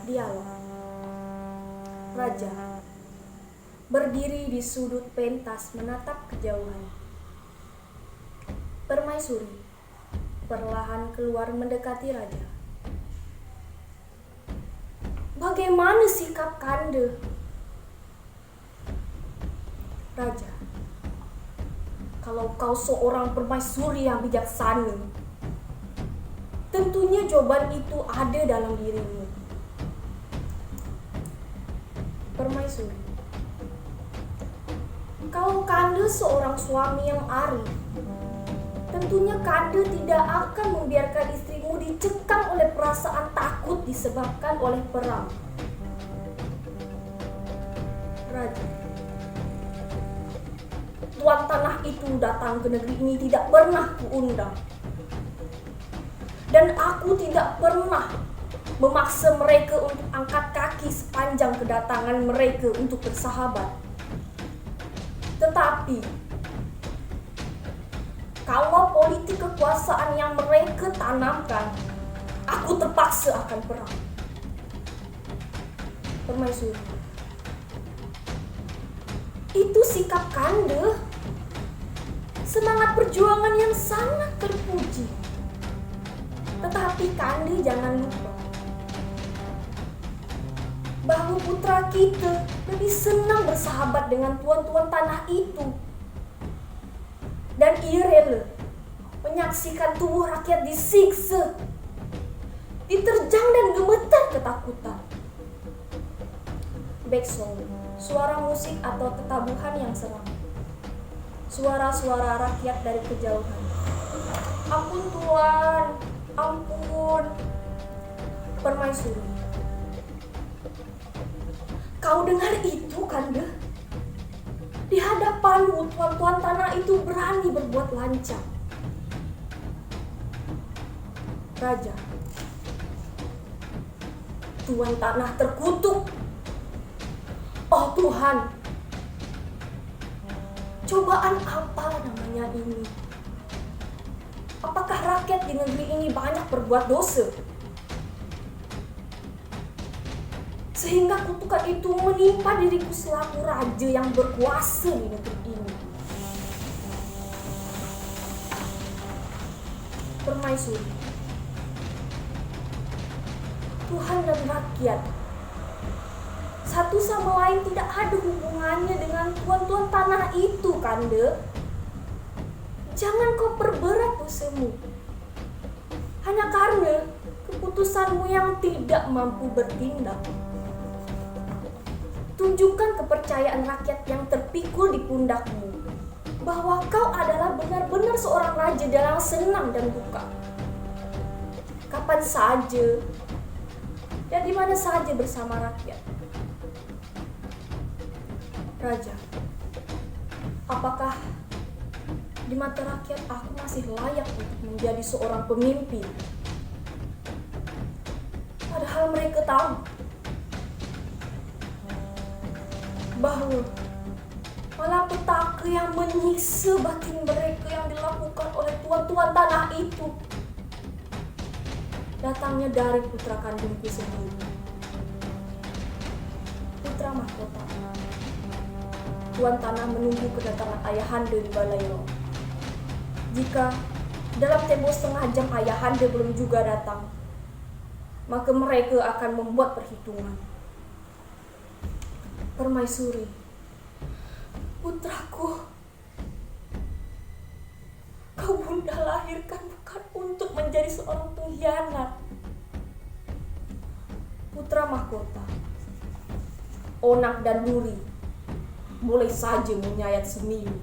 Dialog. Raja berdiri di sudut pentas menatap kejauhan. Permaisuri perlahan keluar mendekati raja. Bagaimana sikap Kanda? Raja, kalau kau seorang permaisuri yang bijaksana, tentunya jawaban itu ada dalam dirimu. Permaisuri, kalau Kanda seorang suami yang arif, tentunya Kanda tidak akan membiarkan istrimu dicekam oleh perasaan takut disebabkan oleh perang. Raja, tuan tanah itu datang ke negeri ini tidak pernah kuundang. Dan aku tidak pernah memaksa mereka untuk angkat kaki sepanjang kedatangan mereka untuk bersahabat. Tetapi kalau politik kekuasaan yang mereka tanamkan, aku terpaksa akan perang. Permaisuri, itu sikap Kanda. Semangat perjuangan yang sangat terpuji. Tetapi Kanda jangan lupa bahwa putra kita lebih senang bersahabat dengan tuan-tuan tanah itu. Dan ia rela menyaksikan tubuh rakyat disiksa, diterjang dan gemetar ketakutan. Backsound, suara musik atau tetabuhan yang seram. Suara-suara rakyat dari kejauhan. Ampun tuan, ampun. Permaisuri, kau dengar itu, Kanda? Di hadapanmu tuan-tuan tanah itu berani berbuat lancang. Raja, tuan tanah terkutuk. Oh Tuhan, cobaan apa namanya ini? Apakah rakyat di negeri ini banyak berbuat dosa? Sehingga kutukan itu menimpa diriku selaku raja yang berkuasa di negeri ini. Permaisuri, Tuhan dan rakyat satu sama lain tidak ada hubungannya dengan tuan-tuan tanah itu, Kanda. Jangan kau perberat dosamu hanya karena keputusanmu yang tidak mampu bertindak. Tunjukkan kepercayaan rakyat yang terpikul di pundakmu bahwa kau adalah benar-benar seorang raja dalam senang dan duka. Kapan saja dan di mana saja bersama rakyat. Raja, apakah di mata rakyat aku masih layak untuk menjadi seorang pemimpin? Padahal mereka tahu bahwa malapetaka yang menyiksa batin mereka yang dilakukan oleh tuan-tuan tanah itu datangnya dari putra kandungku sendiri, putra mahkota. Tuan tanah menunggu kedatangan ayahanda di Balairo. Jika dalam tempo setengah jam ayahanda belum juga datang, maka mereka akan membuat perhitungan. Permaisuri, putraku, kau bunda lahirkan bukan untuk menjadi seorang pengkhianat. Putra mahkota, Onak dan Duri boleh saja menyayat Semilu,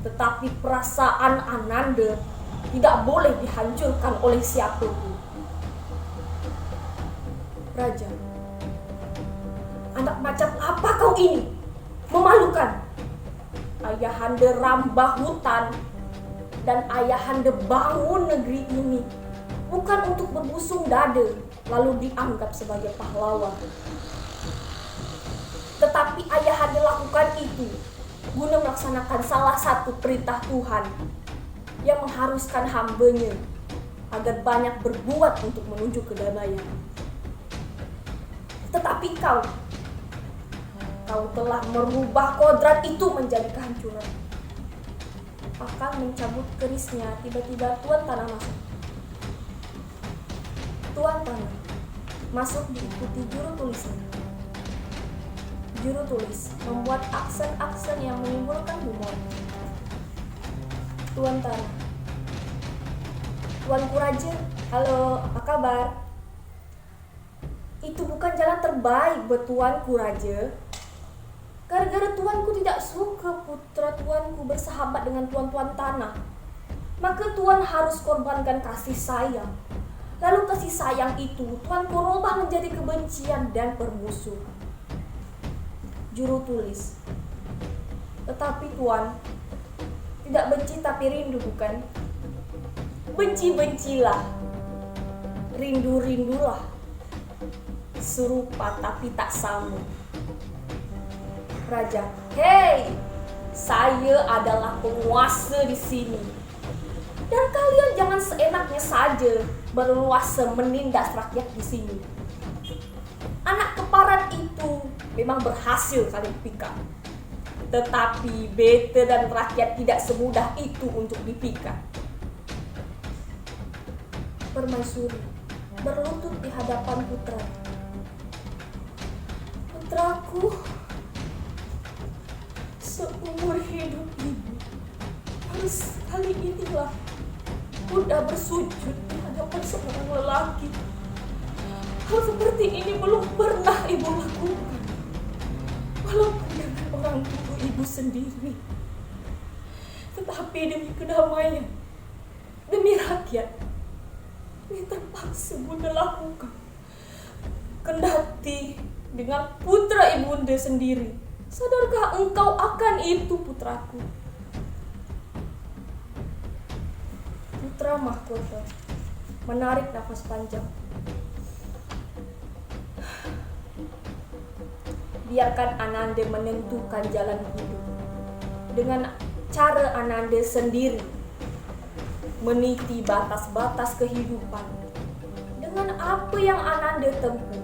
tetapi perasaan Ananda tidak boleh dihancurkan oleh siapapun. Raja, anak macam apa kau ini? Memalukan. Ayahanda rambah hutan dan ayahanda bangun negeri ini bukan untuk berbusung dada lalu dianggap sebagai pahlawan. Tetapi ayahanda lakukan itu guna melaksanakan salah satu perintah Tuhan yang mengharuskan hambanya agar banyak berbuat untuk menuju kedamaian. Tetapi kau telah merubah kodrat itu menjadi kehancuran. Akan mencabut kerisnya, tiba-tiba Tuan Tanah masuk. Tuan Tanah masuk diikuti juru tulisnya. Juru tulis membuat aksen-aksen yang menimbulkan humor. Tuan Tanah, Tuanku Raja, halo, apa kabar? Itu bukan jalan terbaik buat Tuanku Raja. Gara-gara tuanku tidak suka putra tuanku bersahabat dengan tuan-tuan tanah, maka tuan harus korbankan kasih sayang. Lalu kasih sayang itu tuanku rubah menjadi kebencian dan permusuhan. Juru tulis, tetapi tuan tidak benci tapi rindu, bukan? Benci-bencilah, rindu-rindulah, serupa tapi tak sama. Raja, hei, saya adalah penguasa di sini. Dan kalian jangan seenaknya saja berleluasa menindas rakyat di sini. Anak keparat itu memang berhasil kalian pikat. Tetapi beta dan rakyat tidak semudah itu untuk dipikat. Permaisuri berlutut di hadapan putra. Putraku, seumur hidup ibu, baru sekali inilah Bunda bersujud di hadapan seorang lelaki. Hal seperti ini belum pernah ibu lakukan, walaupun dengan orang tua ibu sendiri. Tetapi demi kedamaian, demi rakyat, ini terpaksa Bunda lakukan. Kendati dengan putra ibunda sendiri. Sadarkah engkau akan itu, putraku? Putra mahkota menarik nafas panjang. Biarkan Ananda menentukan jalan hidup dengan cara Ananda sendiri, meniti batas-batas kehidupan dengan apa yang Ananda tempuh.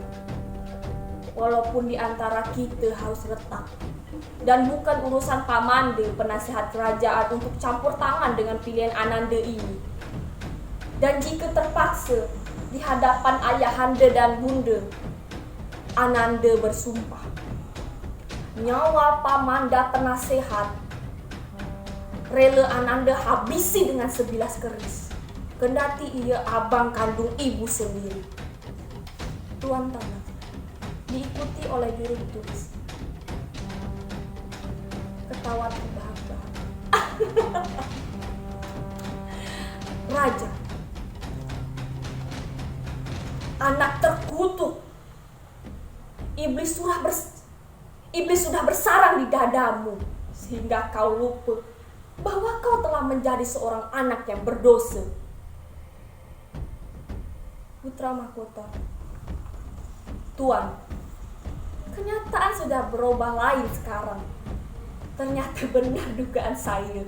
Walaupun di antara kita harus retak, dan bukan urusan Pamanda, penasihat kerajaan, untuk campur tangan dengan pilihan Ananda ini. Dan jika terpaksa di hadapan ayahanda dan bunda, Ananda bersumpah, nyawa Pamanda penasehat rela Ananda habisi dengan sebilas keris, kendati ia abang kandung ibu sendiri. Tuan Tanah diikuti oleh juru tulis. Ketawa terbahak-bahak. Raja, anak terkutuk, iblis sudah bersarang di dadamu sehingga kau lupa bahwa kau telah menjadi seorang anak yang berdosa. Putra mahkota, Tuan, kenyataan sudah berubah lain sekarang. Ternyata benar dugaan saya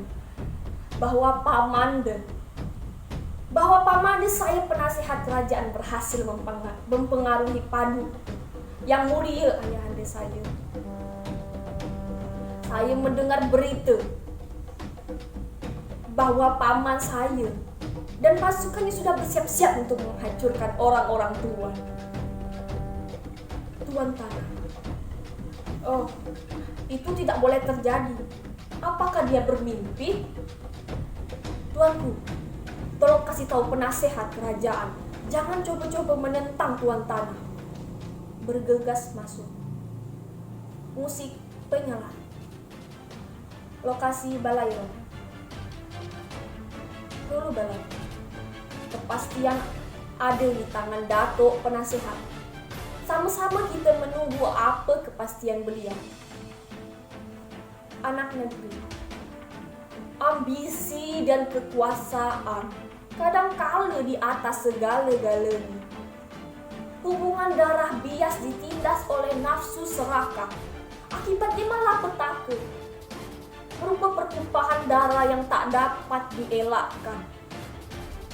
bahwa Pamanda saya penasihat kerajaan berhasil mempengaruhi Padu yang mulia ayahanda saya. Saya mendengar berita bahwa paman saya dan pasukannya sudah bersiap-siap untuk menghancurkan orang-orang tua. Tuan Tanah, oh, itu tidak boleh terjadi. Apakah dia bermimpi? Tuanku, tolong kasih tahu penasehat kerajaan, jangan coba-coba menentang Tuan Tanah. Bergegas masuk. Musik penyala. Lokasi Balairo. Hulu Balai. Kepastian ada di tangan Datuk penasehat. Sama-sama kita menunggu apa kepastian beliau. Anak negeri, ambisi dan kekuasaan kadangkala di atas segala-galanya. Hubungan darah bias ditindas oleh nafsu serakah, akibatnya malapetaka, berupa pertumpahan darah yang tak dapat dielakkan.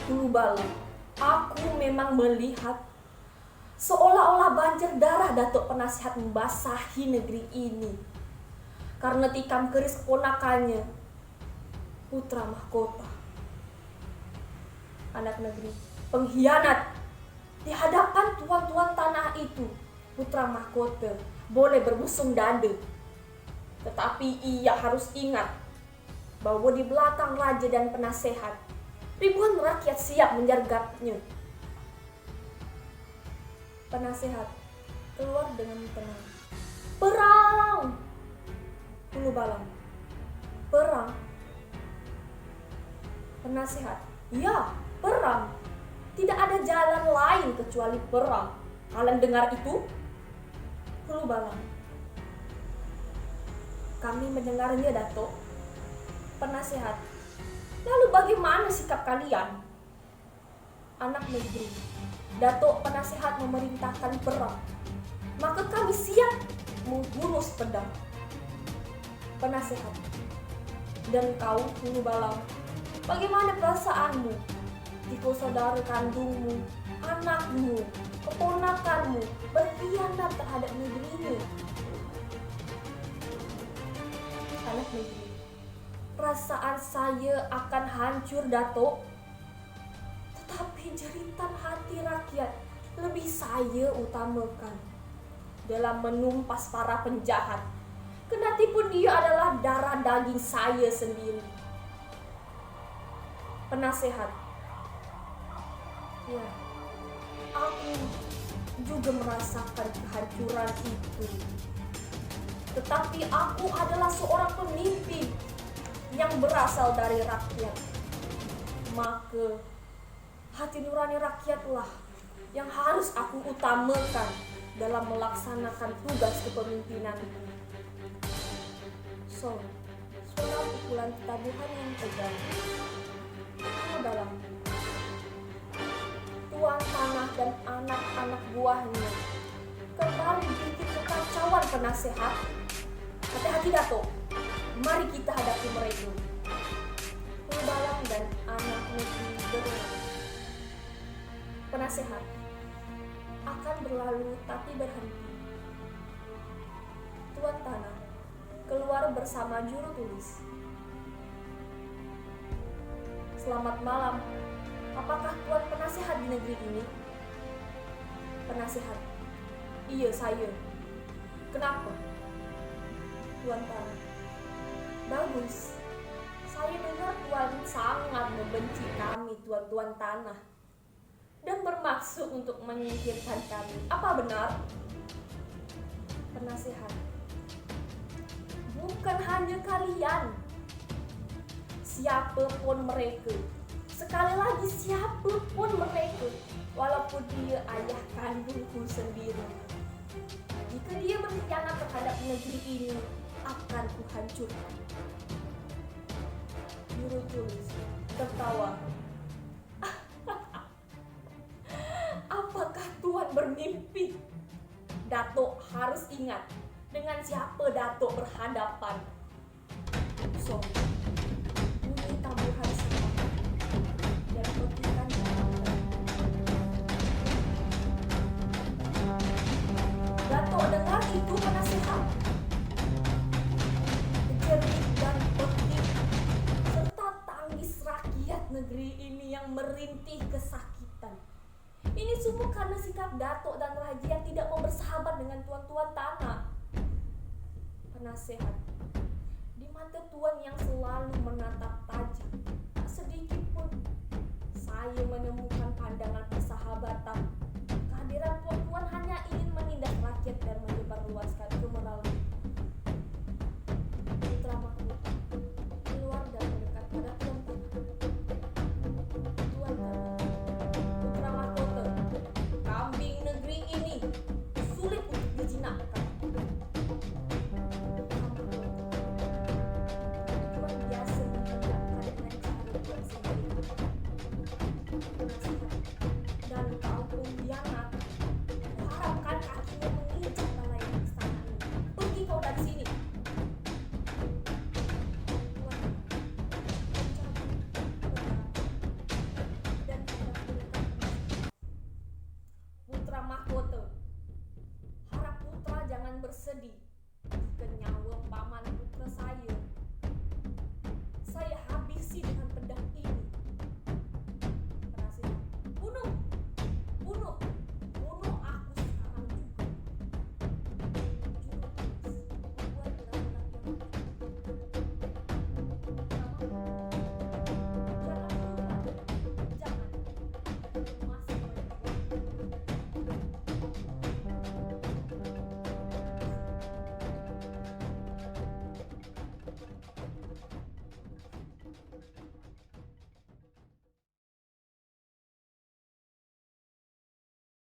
Hulu Balai, aku memang melihat Seolah-olah banjir darah Datuk Penasihat membasahi negeri ini. Karena tikam keris keponakannya, putra mahkota. Anak negeri pengkhianat di hadapan tuan-tuan tanah itu, putra mahkota boleh berbusung dada. Tetapi ia harus ingat bahwa di belakang raja dan penasehat, ribuan rakyat siap menyergapnya. Penasehat keluar dengan tenang. Perang! Hulu Balang. Perang? Penasehat, ya, perang. Tidak ada jalan lain kecuali perang. Kalian dengar itu? Hulu Balang. Kami mendengarnya, Datuk. Penasehat, lalu bagaimana sikap kalian? Anak negeri, Datuk Penasehat memerintahkan perang, maka kami siap menghunus pedang. Penasehat, dan kau, Hulu Balang, bagaimana perasaanmu jika saudara kandungmu, anakmu, keponakanmu berkhianat terhadap negerinya? Anak negeri, perasaan saya akan hancur, Datuk. Tetapi jeritan hati rakyat lebih saya utamakan dalam menumpas para penjahat, kendati pun dia adalah darah daging saya sendiri. Penasehat, ya, aku juga merasakan kehancuran itu. Tetapi aku adalah seorang pemimpin yang berasal dari rakyat. Maka hati nurani rakyatlah yang harus aku utamakan dalam melaksanakan tugas kepemimpinan. So, suara pukulan tabuhan yang tegang dalam tuan tanah dan anak-anak buahnya kembali bikin kekacauan penasehat. Hati-hati, Datuk. Mari kita hadapi mereka. Hulu Balang dan anak negeri berulang. Penasehat akan berlalu tapi berhenti. Tuan tanah keluar bersama juru tulis. Selamat malam. Apakah tuan penasehat di negeri ini? Penasehat, iya saya. Kenapa? Tuan tanah, bagus. Saya dengar tuan sangat membenci kami, tuan-tuan tanah, dan bermaksud untuk menyingkirkan kami. Apa benar? Penasehat, bukan hanya kalian, siapapun mereka. Sekali lagi, siapapun mereka, walaupun dia ayah kandungku sendiri. Jika dia berkhianat terhadap negeri ini, akan kuhancurkan. Juru tulis tertawa. Apakah tuan bermimpi? Datuk harus ingat dengan siapa Datuk berhadapan. So, bunyi tambuhan semangat dan petikan Datuk dengar itu, penasehat? Jerit dan petik serta tangis rakyat negeri ini yang merintih kesakitan. Ini semua karena sikap Datuk dan Raja yang tidak mau bersahabat dengan tuan-tuan tanah. Penasehat, di mata tuan yang selalu menatap tajam, tak sedikit pun saya menemukan pandangan persahabatan. Kehadiran tuan-tuan hanya ingin menindas rakyat dan menyebarluaskan kemeralan. Putra mahkota keluar dan mendekat pada tuan tanah. Tuan tanah, putra mahkota, kambing negeri ini sulit untuk dijinakkan. Tuan biasa menghadapkan dengan cara tuan sendiri. Dan kau pengkhianat, kuharapkan kakinya menginjak balai istana ini. sedih.